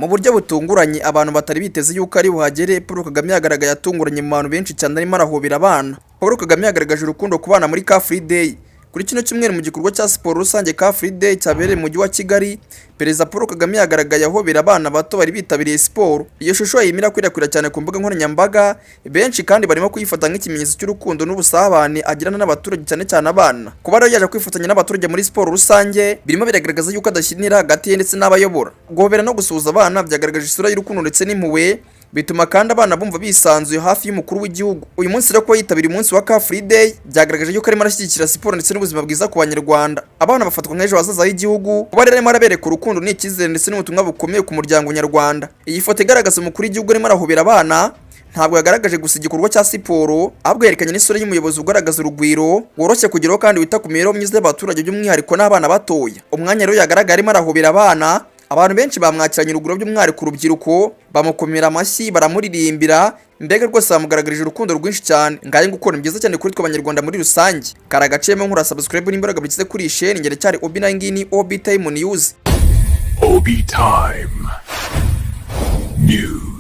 mu buryo butunguranye abantu batari biteze yuko ari buhagere. Paul Kagame yagaragaye atunguranye mu bantu benshi cyane arimo arahobera abana. Paul Kagame yagaragaje urukundo ku bana muri Car Free Day. Kuri kino cyumweru mu gikorwa cya siporo rusange Car Free Day cyabereye mu mujyi wa Kigali, Perezida Paul Kagame yagaragaye ahobera abana bato bari bitabiriye siporo. Iyo shusho yimira kwirakwira cyane ku mbuga nkoranyambaga, benshi kandi barimo kuyifata nk'ikimenyetso cy'urukundo n'ubusabane agirana n'abaturage cyane cyane abana. Kuba rero yaje kwifatanya n'abaturage muri siporo rusange birimo biragaragaza yuko adashyinira hagati ye ndetse n'abayobora. Guhobera no gusuhuza abana byagaragaje isura y'urukundo ndetse n'impuhwe, bituma kandi abana bumva bisanzuye hafi y'umukuru w'igihugu. Uyu munsi rero ko yitabira umunsi wa Car Free Day byagaragaje yuko arimo arashyigikira siporo ndetse n'ubuzima bwiza ku Banyarwanda. Abana bafatwa nk'ejo hazaza h'igihugu, kuba rero arimo arabereka urukundo n'icyizere ndetse n'ubutumwa bukomeye ku muryango nyarwanda. Iyi foto igaragaza umukuru w'igihugu arimo arahobera abana ntabwo yagaragaje gusa igikorwa cya siporo, ahubwo yerekanye n'isura y'umuyobozi ugaragaza urugwiro woroshye kugeraho kandi wita ku mibereho myiza y'abaturage by'umwihariko n'abana batoya. Umwanya rero yagaragaye arimo arahobera abana, abantu benshi bamwakiranye urugwiro by'umwihariko urubyiruko, bamukomera amashyi, baramuririmbira, mbega rwose bamugaragarije urukundo rwinshi cyane. Ngaye gukora byiza cyane kuri twe Abanyarwanda muri rusange. Karagacemo nkura subscribe n'imbaraga bikize kuri share. Ngere cyari Obina ngini Obi Time News. Obi Time News.